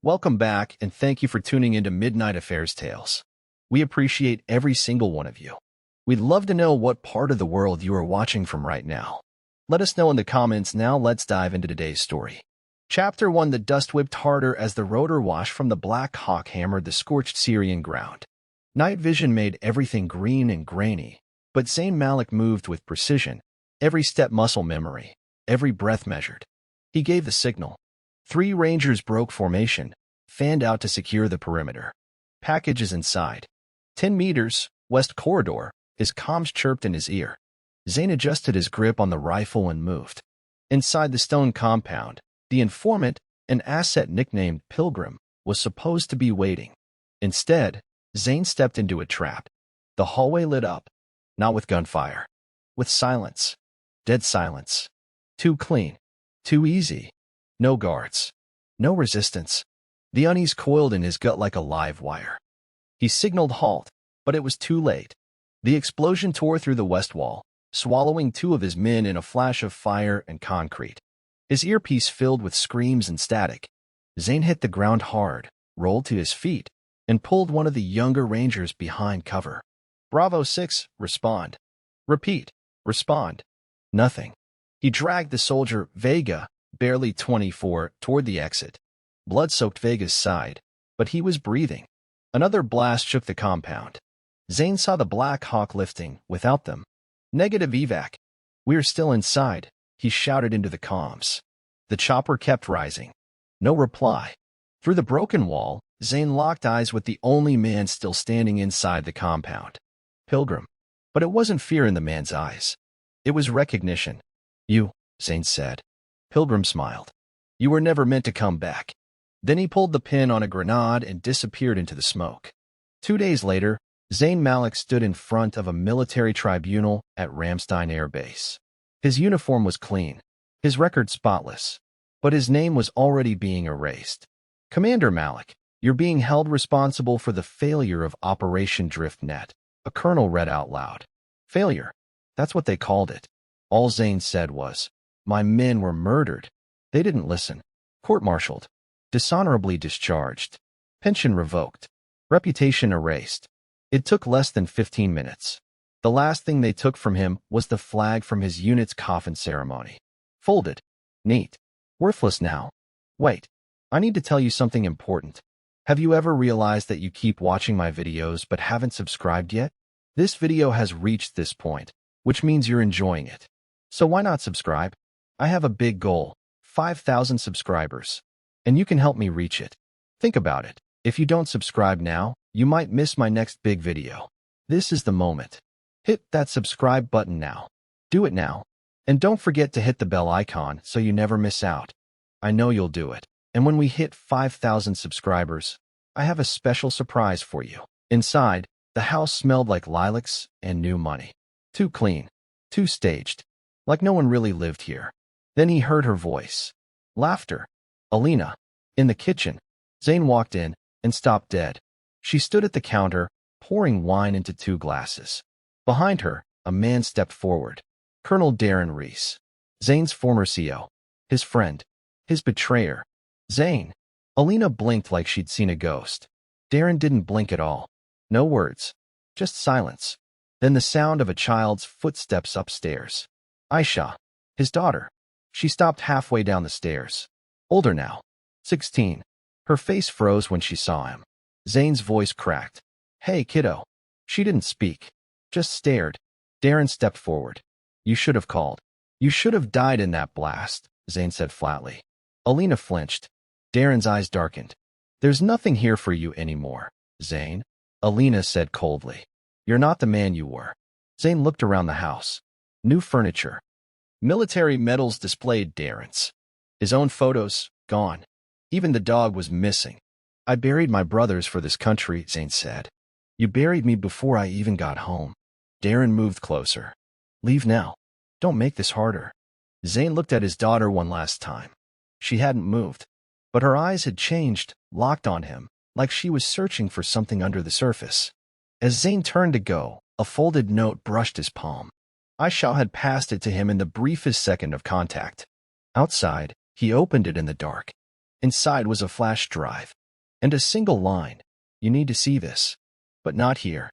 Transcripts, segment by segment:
Welcome back, and thank you for tuning into Midnight Affairs Tales. We appreciate every single one of you. We'd love to know what part of the world you are watching from right now. Let us know in the comments. Now let's dive into today's story. Chapter 1. The dust whipped harder as the rotor wash from the Black Hawk hammered the scorched Syrian ground. Night vision made everything green and grainy, but Zayn Malik moved with precision, every step muscle memory, every breath measured. He gave the signal. 3 Rangers broke formation, fanned out to secure the perimeter. Packages inside. 10 meters, west corridor, his comms chirped in his ear. Zayn adjusted his grip on the rifle and moved. Inside the stone compound, the informant, an asset nicknamed Pilgrim, was supposed to be waiting. Instead, Zayn stepped into a trap. The hallway lit up, not with gunfire, with silence. Dead silence. Too clean. Too easy. No guards. No resistance. The unease coiled in his gut like a live wire. He signaled halt, but it was too late. The explosion tore through the west wall, swallowing 2 of his men in a flash of fire and concrete. His earpiece filled with screams and static. Zayn hit the ground hard, rolled to his feet, and pulled one of the younger Rangers behind cover. Bravo 6, respond. Repeat, respond. Nothing. He dragged the soldier, Vega, barely 24, toward the exit. Blood soaked Vega's side, but he was breathing. Another blast shook the compound. Zayn saw the Black Hawk lifting, without them. Negative evac. We're still inside, he shouted into the comms. The chopper kept rising. No reply. Through the broken wall, Zayn locked eyes with the only man still standing inside the compound. Pilgrim. But it wasn't fear in the man's eyes. It was recognition. You, Zayn said. Pilgrim smiled. You were never meant to come back. Then he pulled the pin on a grenade and disappeared into the smoke. 2 days later, Zayn Malik stood in front of a military tribunal at Ramstein Air Base. His uniform was clean, his record spotless, but his name was already being erased. Commander Malik, you're being held responsible for the failure of Operation Driftnet, a colonel read out loud. Failure. That's what they called it. All Zayn said was, my men were murdered. They didn't listen. Court-martialed. Dishonorably discharged. Pension revoked. Reputation erased. It took less than 15 minutes. The last thing they took from him was the flag from his unit's coffin ceremony. Folded. Neat. Worthless now. Wait. I need to tell you something important. Have you ever realized that you keep watching my videos but haven't subscribed yet? This video has reached this point, which means you're enjoying it. So why not subscribe? I have a big goal, 5,000 subscribers, and you can help me reach it. Think about it. If you don't subscribe now, you might miss my next big video. This is the moment. Hit that subscribe button now. Do it now. And don't forget to hit the bell icon so you never miss out. I know you'll do it. And when we hit 5,000 subscribers, I have a special surprise for you. Inside, the house smelled like lilacs and new money. Too clean. Too staged. Like no one really lived here. Then he heard her voice. Laughter. Alina. In the kitchen. Zayn walked in and stopped dead. She stood at the counter, pouring wine into 2 glasses. Behind her, a man stepped forward. Colonel Darren Reese. Zayn's former CO. His friend. His betrayer. Zayn. Alina blinked like she'd seen a ghost. Darren didn't blink at all. No words. Just silence. Then the sound of a child's footsteps upstairs. Aisha. His daughter. She stopped halfway down the stairs. Older now. 16. Her face froze when she saw him. Zayn's voice cracked. Hey, kiddo. She didn't speak. Just stared. Darren stepped forward. You should have called. You should have died in that blast, Zayn said flatly. Alina flinched. Darren's eyes darkened. There's nothing here for you anymore, Zayn, Alina said coldly. You're not the man you were. Zayn looked around the house. New furniture. Military medals displayed Darren's. His own photos, gone. Even the dog was missing. I buried my brothers for this country, Zayn said. You buried me before I even got home. Darren moved closer. Leave now. Don't make this harder. Zayn looked at his daughter one last time. She hadn't moved, but her eyes had changed, locked on him, like she was searching for something under the surface. As Zayn turned to go, a folded note brushed his palm. Aisha had passed it to him in the briefest second of contact. Outside, he opened it in the dark. Inside was a flash drive. And a single line, "You need to see this." But not here.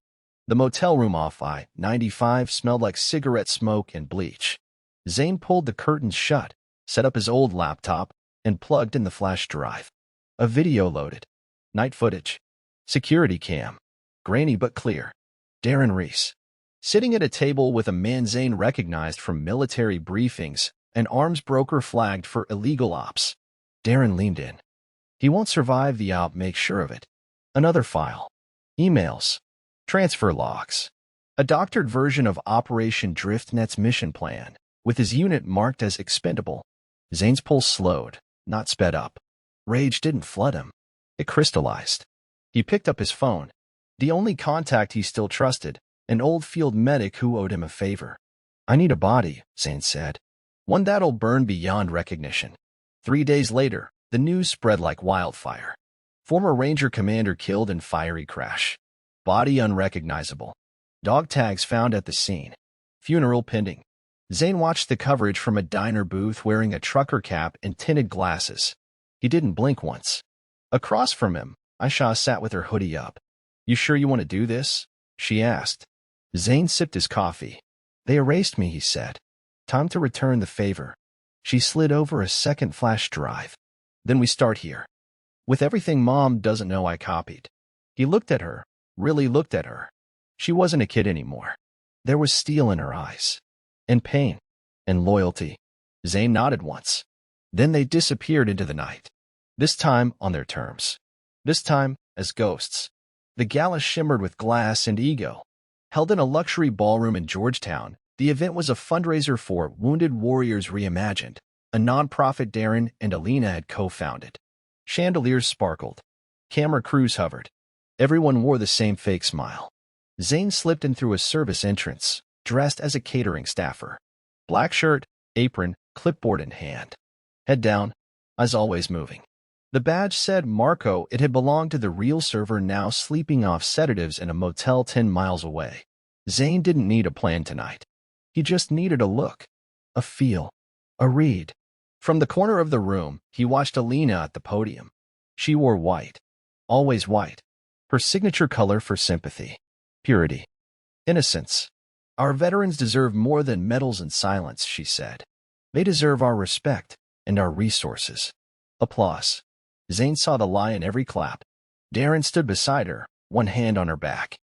The motel room off I-95 smelled like cigarette smoke and bleach. Zayn pulled the curtains shut, set up his old laptop, and plugged in the flash drive. A video loaded. Night footage. Security cam. Grainy but clear. Darren Reese. Sitting at a table with a man Zayn recognized from military briefings, an arms broker flagged for illegal ops. Darren leaned in. He won't survive the op, make sure of it. Another file. Emails. Transfer logs. A doctored version of Operation Driftnet's mission plan, with his unit marked as expendable. Zayn's pulse slowed, not sped up. Rage didn't flood him. It crystallized. He picked up his phone. The only contact he still trusted, an old field medic who owed him a favor. "I need a body," Zayn said. "One that'll burn beyond recognition." 3 days later, the news spread like wildfire. Former Ranger commander killed in fiery crash. Body unrecognizable. Dog tags found at the scene. Funeral pending. Zayn watched the coverage from a diner booth wearing a trucker cap and tinted glasses. He didn't blink once. Across from him, Aisha sat with her hoodie up. "You sure you want to do this?" she asked. Zayn sipped his coffee. "They erased me," he said. "Time to return the favor." She slid over a second flash drive. "Then we start here. With everything Mom doesn't know I copied." He looked at her, really looked at her. She wasn't a kid anymore. There was steel in her eyes. And pain. And loyalty. Zayn nodded once. Then they disappeared into the night. This time on their terms. This time as ghosts. The gala shimmered with glass and ego. Held in a luxury ballroom in Georgetown, the event was a fundraiser for Wounded Warriors Reimagined, a nonprofit Darren and Alina had co-founded. Chandeliers sparkled. Camera crews hovered. Everyone wore the same fake smile. Zayn slipped in through a service entrance, dressed as a catering staffer. Black shirt, apron, clipboard in hand. Head down, eyes always moving. The badge said Marco. It had belonged to the real server, now sleeping off sedatives in a motel 10 miles away. Zayn didn't need a plan tonight. He just needed a look, a feel, a read. From the corner of the room, he watched Alina at the podium. She wore white. Always white. Her signature color for sympathy. Purity. Innocence. "Our veterans deserve more than medals and silence," she said. "They deserve our respect and our resources." Applause. Zayn saw the lie in every clap. Darren stood beside her, one hand on her back.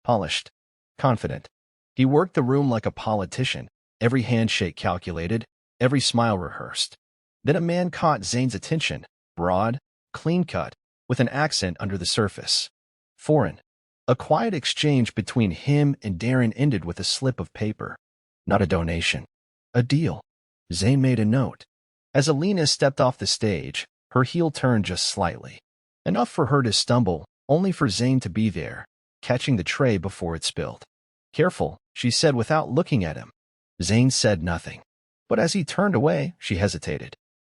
Polished. Confident. He worked the room like a politician, every handshake calculated, every smile rehearsed. Then a man caught Zayn's attention, broad, clean-cut, with an accent under the surface. Foreign. A quiet exchange between him and Darren ended with a slip of paper. Not a donation. A deal. Zayn made a note. As Alina stepped off the stage, her heel turned just slightly. Enough for her to stumble, only for Zayn to be there, catching the tray before it spilled. "Careful," she said without looking at him. Zayn said nothing. But as he turned away, she hesitated.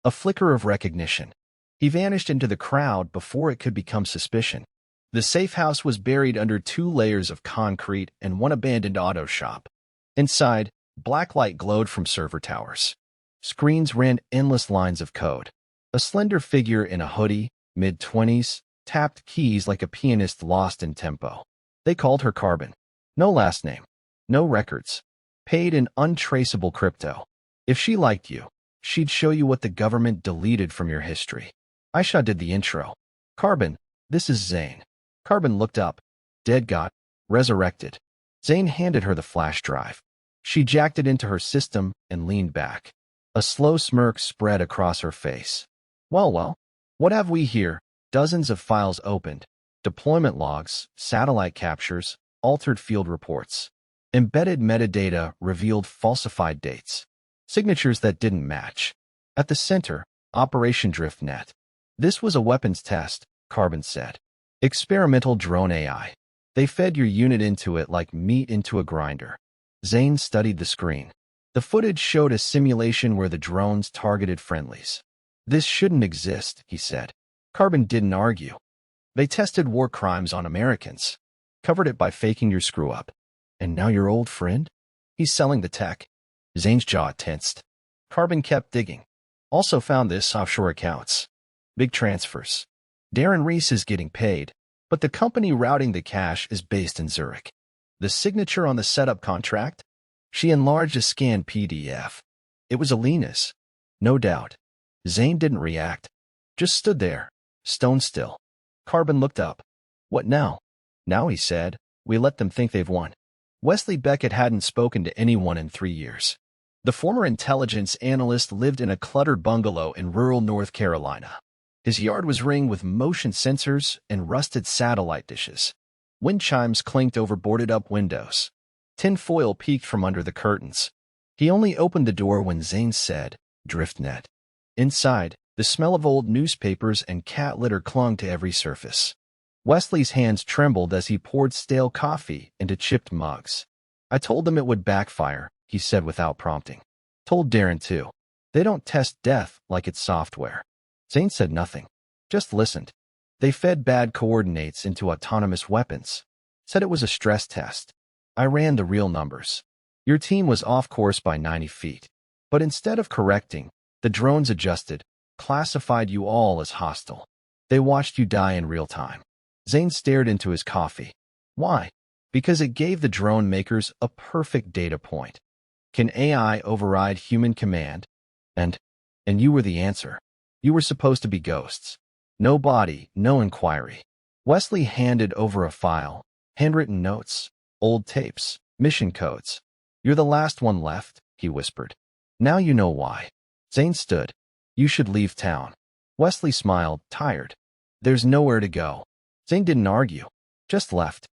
A flicker of recognition. He vanished into the crowd before it could become suspicion. The safe house was buried under 2 layers of concrete and one abandoned auto shop. Inside, black light glowed from server towers. Screens ran endless lines of code. A slender figure in a hoodie, mid-20s, tapped keys like a pianist lost in tempo. They called her Carbon. No last name. No records. Paid in untraceable crypto. If she liked you, she'd show you what the government deleted from your history. Aisha did the intro. "Carbon, this is Zayn." Carbon looked up. Dead got resurrected. Zayn handed her the flash drive. She jacked it into her system and leaned back. A slow smirk spread across her face. Well, what have we here? Dozens of files opened. Deployment logs, satellite captures, altered field reports. Embedded metadata revealed falsified dates. Signatures that didn't match. At the center, Operation Driftnet. "This was a weapons test," Carbon said. "Experimental drone AI. They fed your unit into it like meat into a grinder." Zayn studied the screen. The footage showed a simulation where the drones targeted friendlies. "This shouldn't exist," he said. Carbon didn't argue. "They tested war crimes on Americans. Covered it by faking your screw-up. And now your old friend? He's selling the tech." Zayn's jaw tensed. Carbon kept digging. "Also found this offshore accounts. Big transfers. Darren Reese is getting paid, but the company routing the cash is based in Zurich. The signature on the setup contract? She enlarged a scanned PDF. It was Alina's. No doubt. Zayn didn't react. Just stood there, stone still. Carbon looked up. What now? Now, he said, we let them think they've won. Wesley Beckett hadn't spoken to anyone in 3 years. The former intelligence analyst lived in a cluttered bungalow in rural North Carolina. His yard was ringed with motion sensors and rusted satellite dishes. Wind chimes clinked over boarded-up windows. Tin foil peeked from under the curtains. He only opened the door when Zayn said, "Driftnet." Inside, the smell of old newspapers and cat litter clung to every surface. Wesley's hands trembled as he poured stale coffee into chipped mugs. "I told them it would backfire," he said without prompting. "Told Darren too. They don't test death like it's software." Zayn said nothing, just listened. "They fed bad coordinates into autonomous weapons. Said it was a stress test. I ran the real numbers. Your team was off course by 90 feet. But instead of correcting, the drones adjusted, classified you all as hostile. They watched you die in real time." Zayn stared into his coffee. Why? Because it gave the drone makers a perfect data point. Can AI override human command? And you were the answer. You were supposed to be ghosts. No body, no inquiry. Wesley handed over a file, handwritten notes, old tapes, mission codes. "You're the last one left," he whispered. "Now you know why." Zayn stood. "You should leave town." Wesley smiled, tired. "There's nowhere to go." Zayn didn't argue, just left.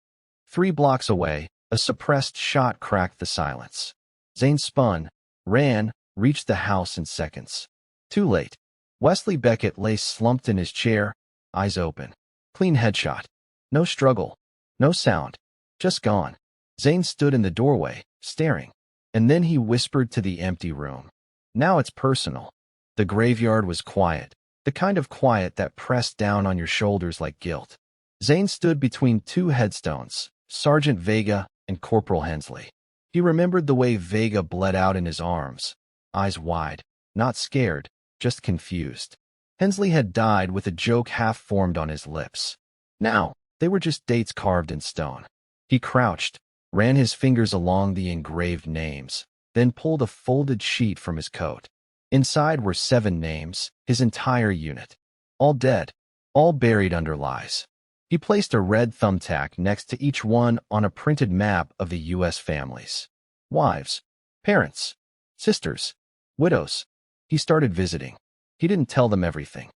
3 blocks away, a suppressed shot cracked the silence. Zayn spun, ran, reached the house in seconds. Too late. Wesley Beckett lay slumped in his chair, eyes open. Clean headshot. No struggle. No sound. Just gone. Zayn stood in the doorway, staring. And then he whispered to the empty room. "Now it's personal." The graveyard was quiet, the kind of quiet that pressed down on your shoulders like guilt. Zayn stood between 2 headstones, Sergeant Vega and Corporal Hensley. He remembered the way Vega bled out in his arms, eyes wide, not scared, just confused. Hensley had died with a joke half formed on his lips. Now, they were just dates carved in stone. He crouched, ran his fingers along the engraved names, then pulled a folded sheet from his coat. Inside were 7 names, his entire unit. All dead, all buried under lies. He placed a red thumbtack next to each one on a printed map of the U.S. families. Wives, parents, sisters, widows. He started visiting. He didn't tell them everything.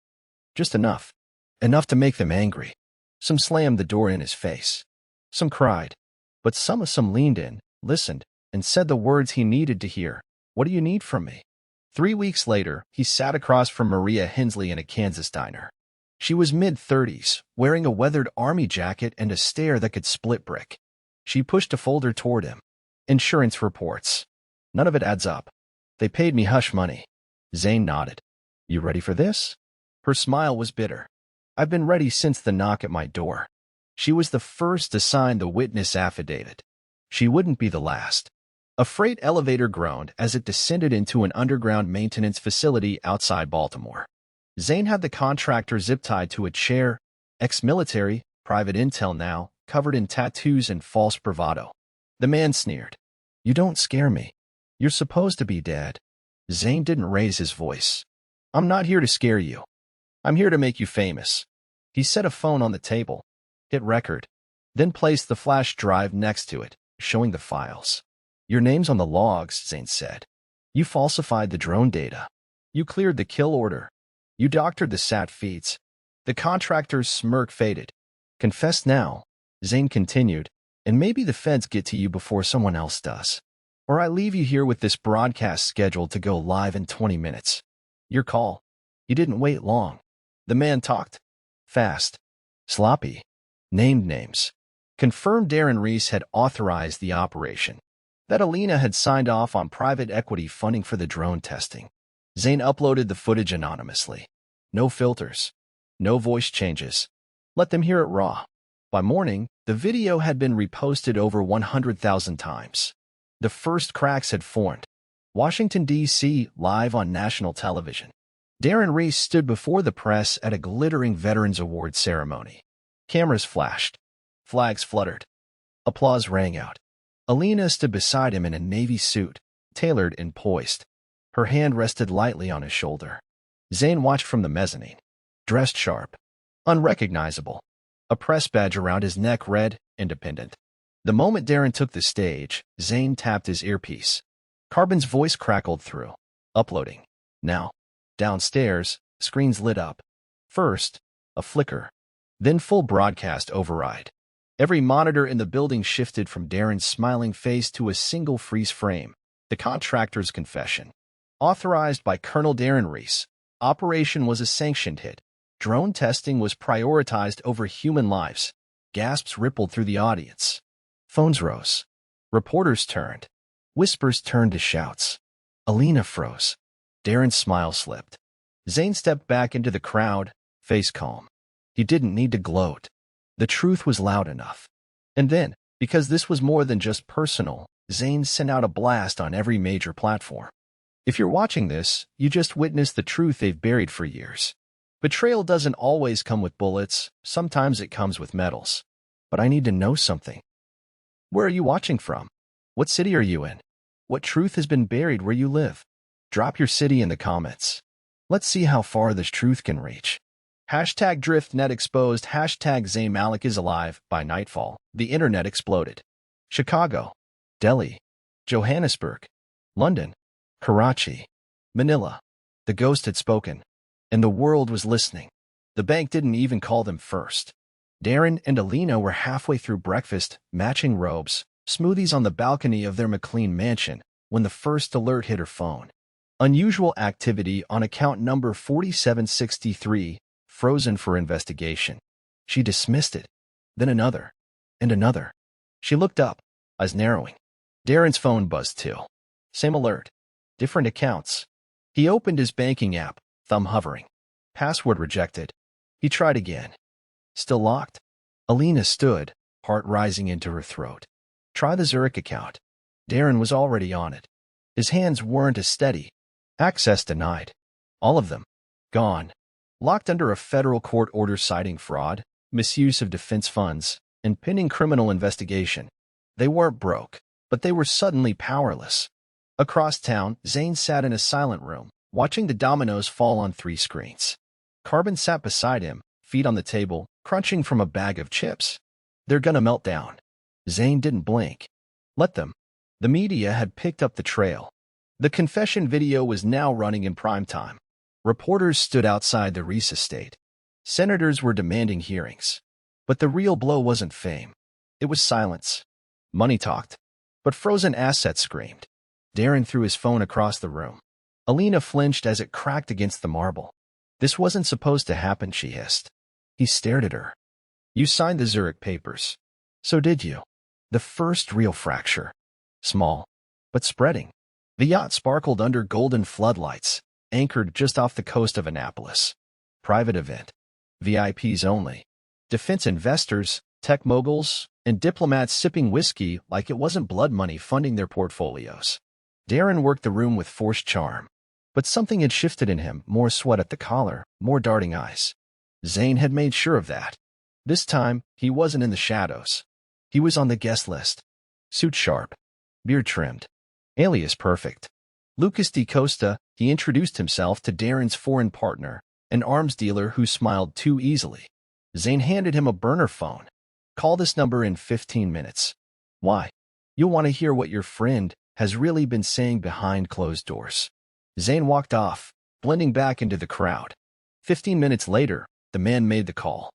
Just enough. Enough to make them angry. Some slammed the door in his face. Some cried. But some leaned in, listened, and said the words he needed to hear. "What do you need from me?" 3 weeks later, he sat across from Maria Hensley in a Kansas diner. She was mid-30s, wearing a weathered army jacket and a stare that could split brick. She pushed a folder toward him. "Insurance reports. None of it adds up. They paid me hush money." Zayn nodded. "You ready for this?" Her smile was bitter. "I've been ready since the knock at my door." She was the first to sign the witness affidavit. She wouldn't be the last. A freight elevator groaned as it descended into an underground maintenance facility outside Baltimore. Zayn had the contractor zip-tied to a chair, ex-military, private intel now, covered in tattoos and false bravado. The man sneered. "You don't scare me. You're supposed to be dead." Zayn didn't raise his voice. "I'm not here to scare you. I'm here to make you famous." He set a phone on the table, hit record, then placed the flash drive next to it, showing the files. "Your name's on the logs," Zayn said. "You falsified the drone data. You cleared the kill order. You doctored the sat feeds." The contractor's smirk faded. "Confess now," Zayn continued, "and maybe the feds get to you before someone else does. Or I leave you here with this broadcast scheduled to go live in 20 minutes. Your call." He didn't wait long. The man talked. Fast. Sloppy. Named names. Confirmed Darren Reese had authorized the operation. That Alina had signed off on private equity funding for the drone testing. Zayn uploaded the footage anonymously. No filters. No voice changes. Let them hear it raw. By morning, the video had been reposted over 100,000 times. The first cracks had formed. Washington, D.C., live on national television. Darren Reese stood before the press at a glittering Veterans Award ceremony. Cameras flashed. Flags fluttered. Applause rang out. Alina stood beside him in a navy suit, tailored and poised. Her hand rested lightly on his shoulder. Zayn watched from the mezzanine. Dressed sharp. Unrecognizable. A press badge around his neck read, Independent. The moment Darren took the stage, Zayn tapped his earpiece. Carbon's voice crackled through. Uploading. Now. Downstairs, screens lit up. First, a flicker. Then full broadcast override. Every monitor in the building shifted from Darren's smiling face to a single freeze frame. The contractor's confession. Authorized by Colonel Darren Reese. Operation was a sanctioned hit. Drone testing was prioritized over human lives. Gasps rippled through the audience. Phones rose. Reporters turned. Whispers turned to shouts. Alina froze. Darren's smile slipped. Zayn stepped back into the crowd, face calm. He didn't need to gloat. The truth was loud enough. And then, because this was more than just personal, Zayn sent out a blast on every major platform. If you're watching this, you just witnessed the truth they've buried for years. Betrayal doesn't always come with bullets, sometimes it comes with medals. But I need to know something. Where are you watching from? What city are you in? What truth has been buried where you live? Drop your city in the comments. Let's see how far this truth can reach. Hashtag DriftNet exposed. Hashtag Zayn Malik is alive. By nightfall, the internet exploded. Chicago, Delhi, Johannesburg, London, Karachi, Manila. The ghost had spoken, and the world was listening. The bank didn't even call them first. Darren and Alina were halfway through breakfast, matching robes, smoothies on the balcony of their McLean mansion, when the first alert hit her phone. Unusual activity on account number 4763, frozen for investigation. She dismissed it. Then another. And another. She looked up, eyes narrowing. Darren's phone buzzed too. Same alert. Different accounts. He opened his banking app, thumb hovering. Password rejected. He tried again. Still locked? Alina stood, heart rising into her throat. Try the Zurich account. Darren was already on it. His hands weren't as steady. Access denied. All of them. Gone. Locked under a federal court order citing fraud, misuse of defense funds, and pending criminal investigation. They weren't broke, but they were suddenly powerless. Across town, Zayn sat in a silent room, watching the dominoes fall on 3 screens. Carbon sat beside him, feet on the table, crunching from a bag of chips. They're gonna melt down. Zayn didn't blink. Let them. The media had picked up the trail. The confession video was now running in prime time. Reporters stood outside the Reese estate. Senators were demanding hearings. But the real blow wasn't fame. It was silence. Money talked. But frozen assets screamed. Darren threw his phone across the room. Alina flinched as it cracked against the marble. This wasn't supposed to happen, she hissed. He stared at her. You signed the Zurich papers. So did you. The first real fracture. Small, but spreading. The yacht sparkled under golden floodlights, anchored just off the coast of Annapolis. Private event. VIPs only. Defense investors, tech moguls, and diplomats sipping whiskey like it wasn't blood money funding their portfolios. Darren worked the room with forced charm. But something had shifted in him, more sweat at the collar, more darting eyes. Zayn had made sure of that. This time, he wasn't in the shadows. He was on the guest list. Suit sharp. Beard trimmed. Alias perfect. Lucas de Costa, he introduced himself to Darren's foreign partner, an arms dealer who smiled too easily. Zayn handed him a burner phone. Call this number in 15 minutes. Why? You'll want to hear what your friend has really been saying behind closed doors. Zayn walked off, blending back into the crowd. 15 minutes later, the man made the call,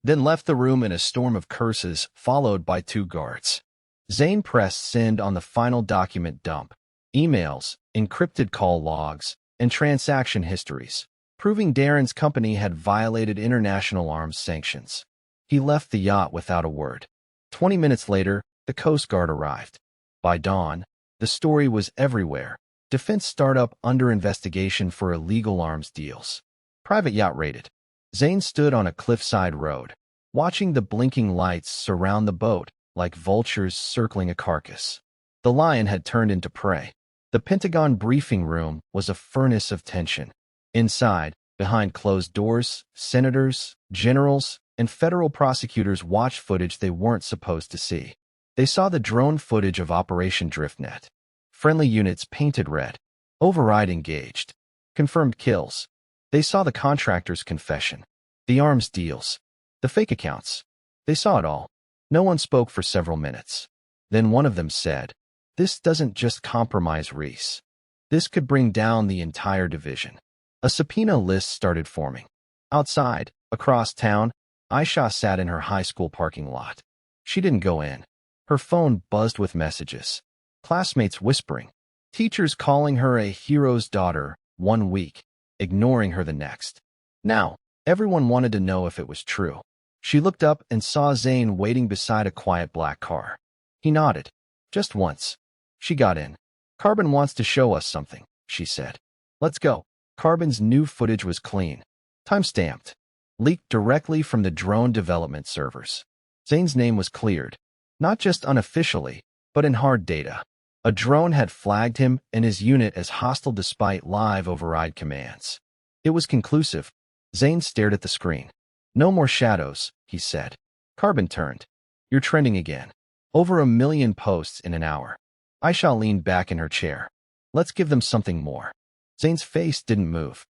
then left the room in a storm of curses, followed by 2 guards. Zayn pressed send on the final document dump. Emails, encrypted call logs, and transaction histories, proving Darren's company had violated international arms sanctions. He left the yacht without a word. 20 minutes later, the Coast Guard arrived. By dawn, the story was everywhere. Defense startup under investigation for illegal arms deals. Private yacht raided. Zayn stood on a cliffside road, watching the blinking lights surround the boat like vultures circling a carcass. The lion had turned into prey. The Pentagon briefing room was a furnace of tension. Inside, behind closed doors, senators, generals, and federal prosecutors watched footage they weren't supposed to see. They saw the drone footage of Operation DriftNet. Friendly units painted red. Override engaged. Confirmed kills. They saw the contractor's confession. The arms deals. The fake accounts. They saw it all. No one spoke for several minutes. Then one of them said, "This doesn't just compromise Reese. This could bring down the entire division." A subpoena list started forming. Outside, across town, Aisha sat in her high school parking lot. She didn't go in. Her phone buzzed with messages. Classmates whispering. Teachers calling her a hero's daughter 1 week, ignoring her the next. Now, everyone wanted to know if it was true. She looked up and saw Zayn waiting beside a quiet black car. He nodded. Just once. She got in. "Carbon wants to show us something," she said. "Let's go." Carbon's new footage was clean. Time-stamped. Leaked directly from the drone development servers. Zayn's name was cleared. Not just unofficially, but in hard data. A drone had flagged him and his unit as hostile despite live override commands. It was conclusive. Zayn stared at the screen. "No more shadows," he said. Carbon turned. "You're trending again. Over 1 million posts in an hour." Aisha leaned back in her chair. "Let's give them something more." Zayn's face didn't move.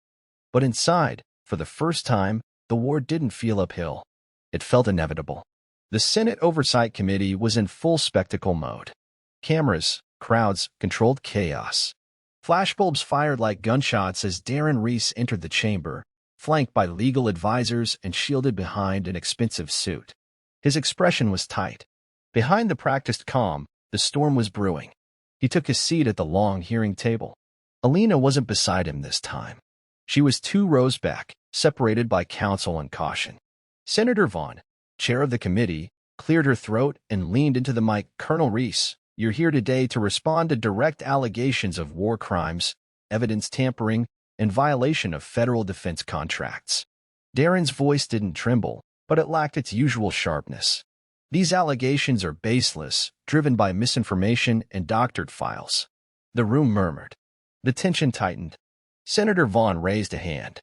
But inside, for the first time, the war didn't feel uphill. It felt inevitable. The Senate Oversight Committee was in full spectacle mode. Cameras, crowds, controlled chaos. Flashbulbs fired like gunshots as Darren Reese entered the chamber, flanked by legal advisors and shielded behind an expensive suit. His expression was tight. Behind the practiced calm, the storm was brewing. He took his seat at the long hearing table. Alina wasn't beside him this time. She was 2 rows back, separated by counsel and caution. Senator Vaughn, chair of the committee, cleared her throat and leaned into the mic. "Colonel Reese, you're here today to respond to direct allegations of war crimes, evidence tampering, and violation of federal defense contracts." Darren's voice didn't tremble, but it lacked its usual sharpness. "These allegations are baseless, driven by misinformation and doctored files." The room murmured. The tension tightened. Senator Vaughn raised a hand.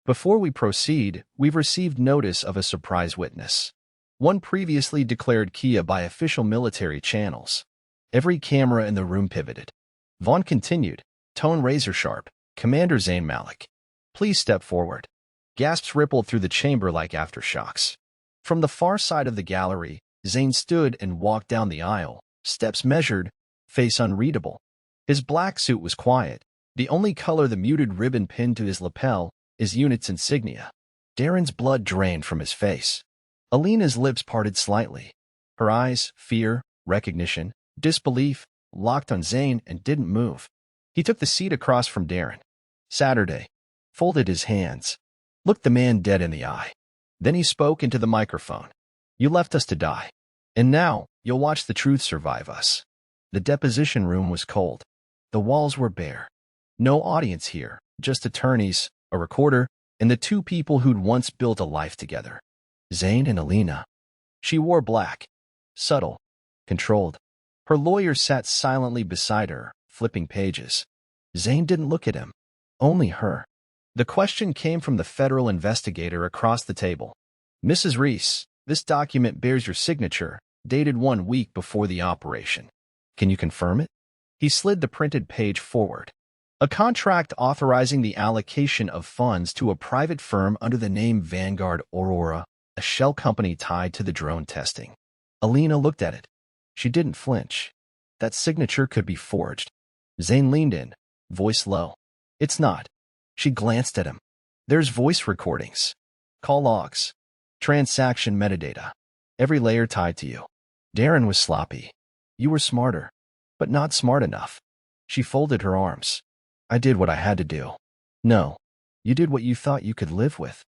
"Before we proceed, we've received notice of a surprise witness. One previously declared Kia by official military channels." Every camera in the room pivoted. Vaughn continued, tone razor-sharp. "Commander Zayn Malik, please step forward." Gasps rippled through the chamber like aftershocks. From the far side of the gallery, Zayn stood and walked down the aisle, steps measured, face unreadable. His black suit was quiet, the only color the muted ribbon pinned to his lapel, his unit's insignia. Darren's blood drained from his face. Alina's lips parted slightly. Her eyes, fear, recognition, disbelief, locked on Zayn and didn't move. He took the seat across from Darren. Saturday. Folded his hands. Looked the man dead in the eye. Then he spoke into the microphone. "You left us to die. And now, you'll watch the truth survive us." The deposition room was cold. The walls were bare. No audience here, just attorneys, a recorder, and the 2 people who'd once built a life together. Zayn and Alina. She wore black. Subtle. Controlled. Her lawyer sat silently beside her, flipping pages. Zayn didn't look at him. Only her. The question came from the federal investigator across the table. "Mrs. Reese, this document bears your signature, dated 1 week before the operation. Can you confirm it?" He slid the printed page forward. "A contract authorizing the allocation of funds to a private firm under the name Vanguard Aurora, a shell company tied to the drone testing." Alina looked at it. She didn't flinch. That signature could be forged. Zayn leaned in, voice low. "It's not." She glanced at him. "There's voice recordings. Call logs. Transaction metadata. Every layer tied to you." Darren was sloppy. "You were smarter, but not smart enough." She folded her arms. "I did what I had to do." "No. You did what you thought you could live with."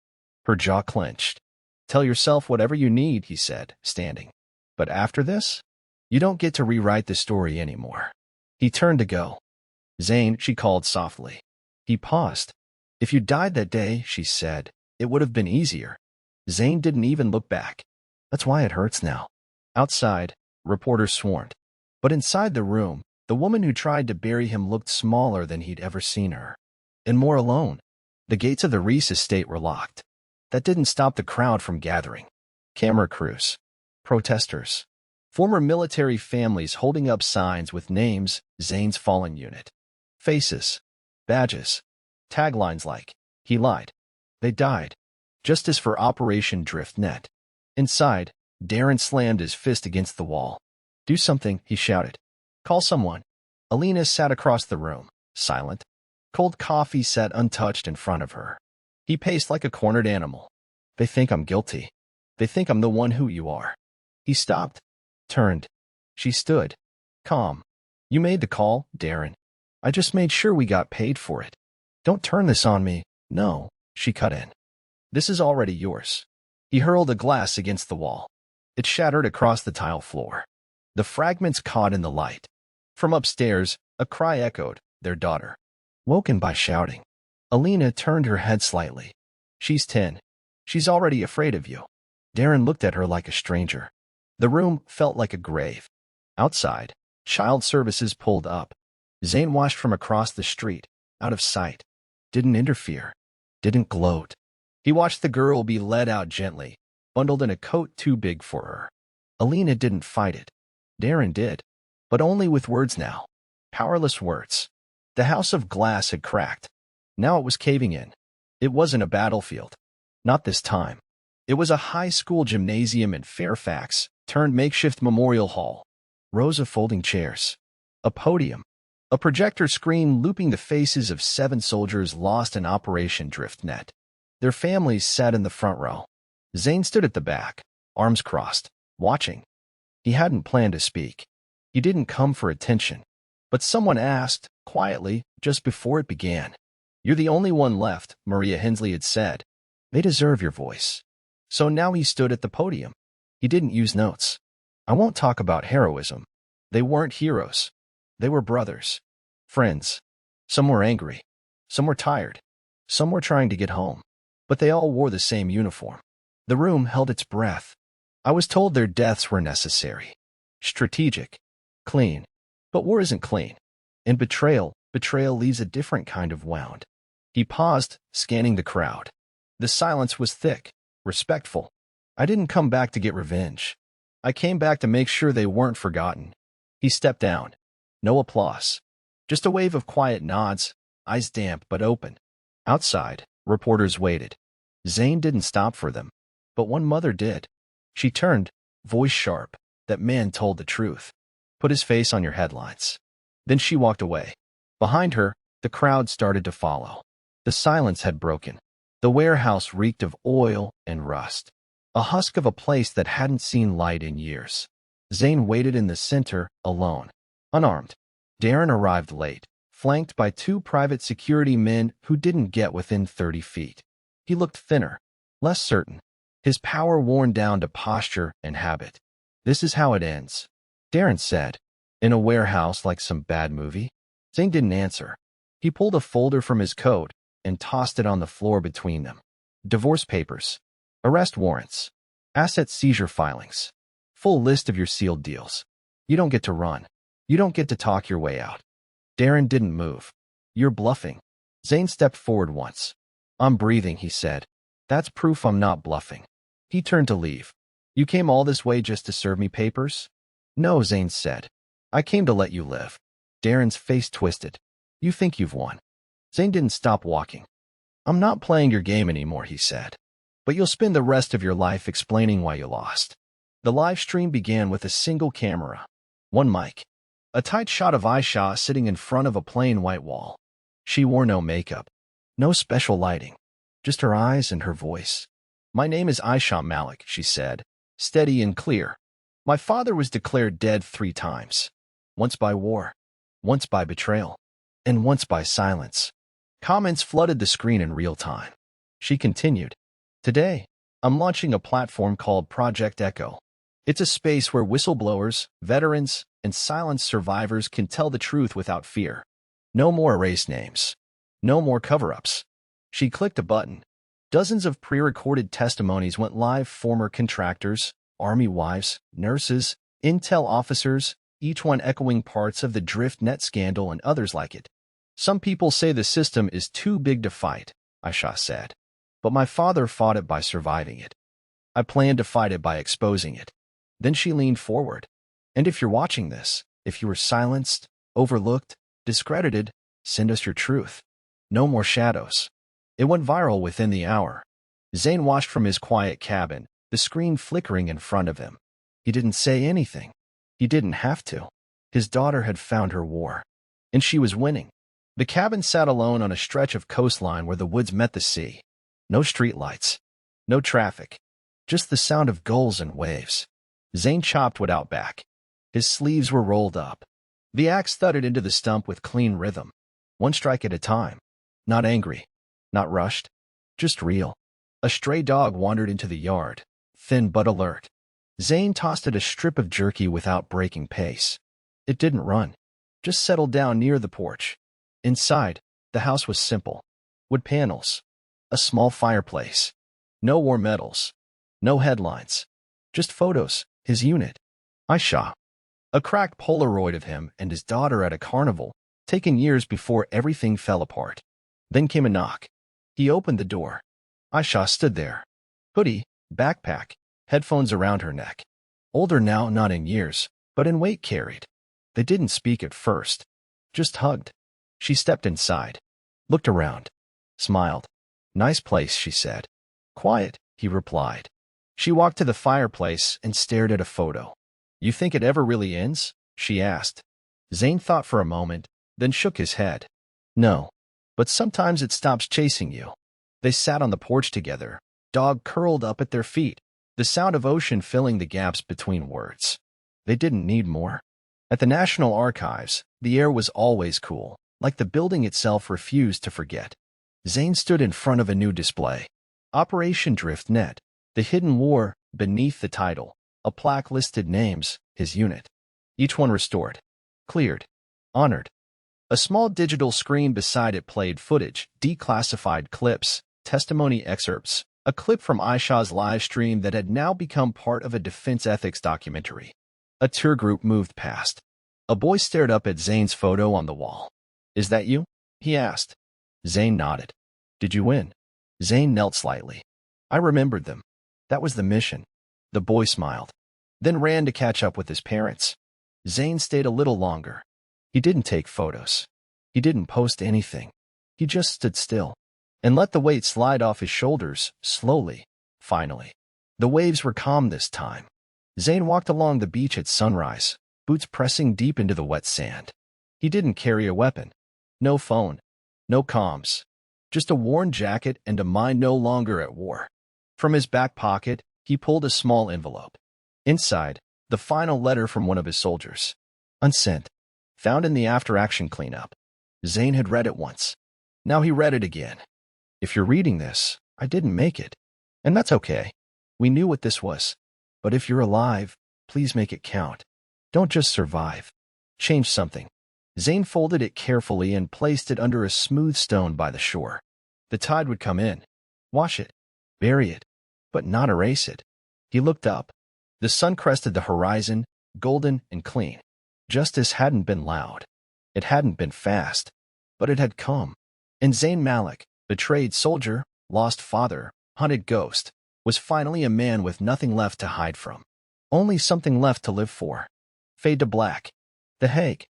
Her jaw clenched. "Tell yourself whatever you need," he said, standing. "But after this, you don't get to rewrite the story anymore." He turned to go. "Zayn," she called softly. He paused. "If you died that day," she said, "it would have been easier." Zayn didn't even look back. "That's why it hurts now." Outside, reporters swarmed. But inside the room, the woman who tried to bury him looked smaller than he'd ever seen her. And more alone. The gates of the Reese estate were locked. That didn't stop the crowd from gathering. Camera crews, protesters, former military families holding up signs with names, Zayn's fallen unit, faces, badges, taglines like, "He lied. They died." Justice for Operation Driftnet. Inside, Darren slammed his fist against the wall. "Do something," he shouted. "Call someone." Alina sat across the room, silent. Cold coffee sat untouched in front of her. He paced like a cornered animal. "They think I'm guilty. They think I'm the one who you are." He stopped, turned. She stood, calm. "You made the call, Darren. I just made sure we got paid for it. Don't turn this on me." "No," she cut in. "This is already yours." He hurled a glass against the wall. It shattered across the tile floor. The fragments caught in the light. From upstairs, a cry echoed, their daughter. Woken by shouting. Alina turned her head slightly. "She's 10. She's already afraid of you." Darren looked at her like a stranger. The room felt like a grave. Outside, child services pulled up. Zayn watched from across the street, out of sight. Didn't interfere. Didn't gloat. He watched the girl be led out gently, bundled in a coat too big for her. Alina didn't fight it. Darren did. But only with words now. Powerless words. The house of glass had cracked. Now it was caving in. It wasn't a battlefield. Not this time. It was a high school gymnasium in Fairfax, turned makeshift memorial hall. Rows of folding chairs. A podium. A projector screen looping the faces of 7 soldiers lost in Operation Driftnet. Their families sat in the front row. Zayn stood at the back, arms crossed, watching. He hadn't planned to speak. He didn't come for attention. But someone asked, quietly, just before it began. "You're the only one left," Maria Hensley had said. "They deserve your voice." So now he stood at the podium. He didn't use notes. "I won't talk about heroism. They weren't heroes. They were brothers. Friends. Some were angry. Some were tired. Some were trying to get home. But they all wore the same uniform." The room held its breath. "I was told their deaths were necessary. Strategic. Clean. But war isn't clean. And betrayal leaves a different kind of wound." He paused, scanning the crowd. The silence was thick, respectful. "I didn't come back to get revenge. I came back to make sure they weren't forgotten." He stepped down. No applause. Just a wave of quiet nods, eyes damp but open. Outside, reporters waited. Zayn didn't stop for them. But one mother did. She turned, voice sharp. "That man told the truth. Put his face on your headlines." Then she walked away. Behind her, the crowd started to follow. The silence had broken. The warehouse reeked of oil and rust. A husk of a place that hadn't seen light in years. Zayn waited in the center, alone, unarmed. Darren arrived late, flanked by 2 private security men who didn't get within 30 feet. He looked thinner, less certain, his power worn down to posture and habit. "This is how it ends," Darren said. "In a warehouse like some bad movie?" Zayn didn't answer. He pulled a folder from his coat and tossed it on the floor between them. Divorce papers, arrest warrants, asset seizure filings, full list of your sealed deals. You don't get to run. You don't get to talk your way out. Darren didn't move. "You're bluffing." Zayn stepped forward once. "I'm breathing," he said. "That's proof I'm not bluffing." He turned to leave. "You came all this way just to serve me papers?" "No," Zayn said. "I came to let you live." Darren's face twisted. "You think you've won." Zayn didn't stop walking. "I'm not playing your game anymore," he said. "But you'll spend the rest of your life explaining why you lost." The live stream began with a single camera. One mic. A tight shot of Aisha sitting in front of a plain white wall. She wore no makeup. No special lighting. Just her eyes and her voice. "My name is Aisha Malik," she said, steady and clear. "My father was declared dead 3 times. Once by war, once by betrayal, and once by silence." Comments flooded the screen in real time. She continued. "Today, I'm launching a platform called Project Echo. It's a space where whistleblowers, veterans, and silenced survivors can tell the truth without fear. No more erased names. No more cover-ups." She clicked a button. Dozens of pre-recorded testimonies went live. Former contractors, army wives, nurses, intel officers, each one echoing parts of the DriftNet scandal and others like it. Some people say the system is too big to fight. Aisha said. But my father fought it by surviving it. I plan to fight it by exposing it. Then she leaned forward. And if you're watching this, if you were silenced, overlooked, discredited, send us your truth. No more shadows. It went viral within the hour. Zayn watched from his quiet cabin, the screen flickering in front of him. He didn't say anything. He didn't have to. His daughter had found her war. And she was winning. The cabin sat alone on a stretch of coastline where the woods met the sea. No streetlights. No traffic. Just the sound of gulls and waves. Zayn chopped wood out back. His sleeves were rolled up. The axe thudded into the stump with clean rhythm. One strike at a time. Not angry. Not rushed. Just real. A stray dog wandered into the yard, thin but alert. Zayn tossed it a strip of jerky without breaking pace. It didn't run. Just settled down near the porch. Inside, the house was simple. Wood panels. A small fireplace. No war medals. No headlines. Just photos. His unit. Aisha. A cracked Polaroid of him and his daughter at a carnival, taken years before everything fell apart. Then came a knock. He opened the door. Aisha stood there. Hoodie, backpack, headphones around her neck. Older now, not in years, but in weight carried. They didn't speak at first. Just hugged. She stepped inside. Looked around. Smiled. Nice place, she said. Quiet, he replied. She walked to the fireplace and stared at a photo. You think it ever really ends? She asked. Zayn thought for a moment, then shook his head. No. But sometimes it stops chasing you. They sat on the porch together, dog curled up at their feet, the sound of ocean filling the gaps between words. They didn't need more. At the National Archives, the air was always cool, like the building itself refused to forget. Zayn stood in front of a new display. Operation Drift Net, the hidden war beneath the title. A plaque listed names, his unit. Each one restored. Cleared. Honored. A small digital screen beside it played footage, declassified clips, testimony excerpts, a clip from Aisha's live stream that had now become part of a defense ethics documentary. A tour group moved past. A boy stared up at Zayn's photo on the wall. Is that you? He asked. Zayn nodded. Did you win? Zayn knelt slightly. I remembered them. That was the mission. The boy smiled, then ran to catch up with his parents. Zayn stayed a little longer. He didn't take photos. He didn't post anything. He just stood still and let the weight slide off his shoulders, slowly, finally. The waves were calm this time. Zayn walked along the beach at sunrise, boots pressing deep into the wet sand. He didn't carry a weapon. No phone. No comms. Just a worn jacket and a mind no longer at war. From his back pocket, he pulled a small envelope. Inside, the final letter from one of his soldiers. Unsent. Found in the after-action cleanup. Zayn had read it once. Now he read it again. If you're reading this, I didn't make it. And that's okay. We knew what this was. But if you're alive, please make it count. Don't just survive. Change something. Zayn folded it carefully and placed it under a smooth stone by the shore. The tide would come in. Wash it. Bury it. But not erase it. He looked up. The sun crested the horizon, golden and clean. Justice hadn't been loud. It hadn't been fast. But it had come. And Zayn Malik, betrayed soldier, lost father, hunted ghost, was finally a man with nothing left to hide from. Only something left to live for. Fade to black. The Hague.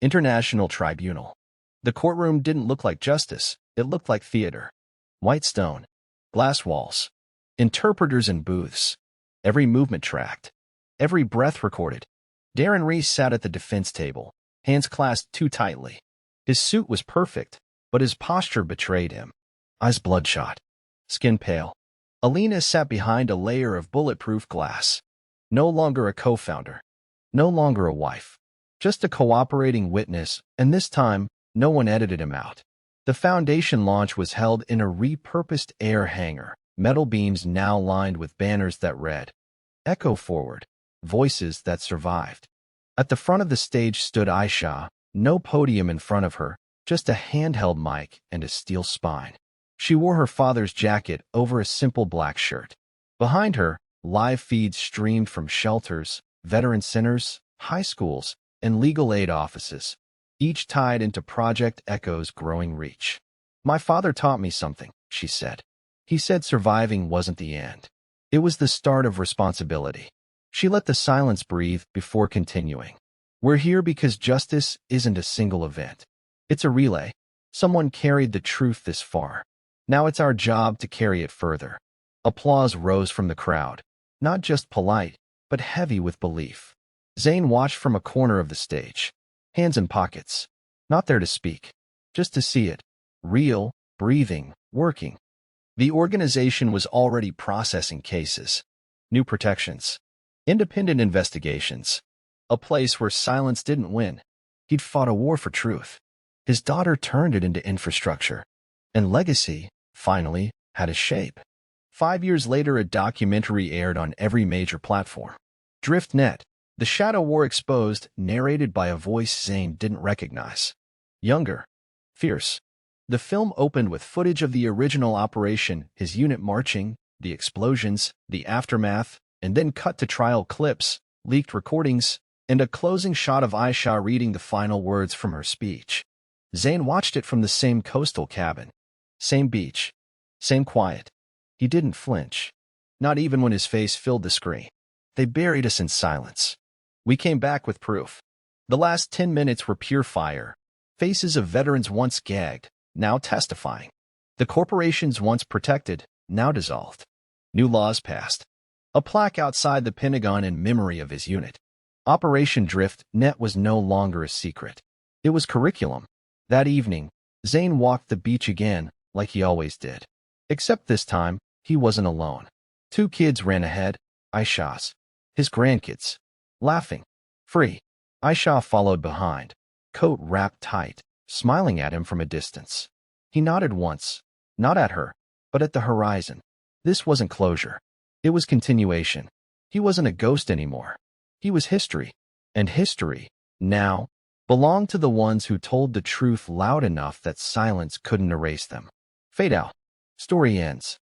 International Tribunal. The courtroom didn't look like justice. It looked like theater. White stone. Glass walls. Interpreters in booths. Every movement tracked. Every breath recorded. Darren Reese sat at the defense table, hands clasped too tightly. His suit was perfect, but his posture betrayed him. Eyes bloodshot. Skin pale. Alina sat behind a layer of bulletproof glass. No longer a co-founder. No longer a wife. Just a cooperating witness, and this time, no one edited him out. The foundation launch was held in a repurposed air hangar, metal beams now lined with banners that read, Echo Forward, Voices That Survived. At the front of the stage stood Aisha, no podium in front of her, just a handheld mic and a steel spine. She wore her father's jacket over a simple black shirt. Behind her, live feeds streamed from shelters, veteran centers, high schools, and legal aid offices, each tied into Project Echo's growing reach. My father taught me something, she said. He said surviving wasn't the end. It was the start of responsibility. She let the silence breathe before continuing. We're here because justice isn't a single event. It's a relay. Someone carried the truth this far. Now it's our job to carry it further. Applause rose from the crowd, not just polite, but heavy with belief. Zayn watched from a corner of the stage, hands in pockets, not there to speak, just to see it, real, breathing, working. The organization was already processing cases, new protections, independent investigations, a place where silence didn't win. He'd fought a war for truth. His daughter turned it into infrastructure, and legacy, finally, had a shape. 5 years later, a documentary aired on every major platform. DriftNet, The Shadow War Exposed, narrated by a voice Zayn didn't recognize. Younger, fierce. The film opened with footage of the original operation, his unit marching, the explosions, the aftermath, and then cut to trial clips, leaked recordings, and a closing shot of Aisha reading the final words from her speech. Zayn watched it from the same coastal cabin, same beach, same quiet. He didn't flinch, not even when his face filled the screen. They buried us in silence. We came back with proof. The last 10 minutes were pure fire. Faces of veterans once gagged, now testifying. The corporations once protected, now dissolved. New laws passed. A plaque outside the Pentagon in memory of his unit. Operation DriftNet was no longer a secret. It was curriculum. That evening, Zayn walked the beach again, like he always did. Except this time, he wasn't alone. 2 kids ran ahead, Aisha's, his grandkids, laughing, free. Aisha followed behind, coat wrapped tight, smiling at him from a distance. He nodded once, not at her, but at the horizon. This wasn't closure. It was continuation. He wasn't a ghost anymore. He was history. And history, now, belonged to the ones who told the truth loud enough that silence couldn't erase them. Fade out. Story ends.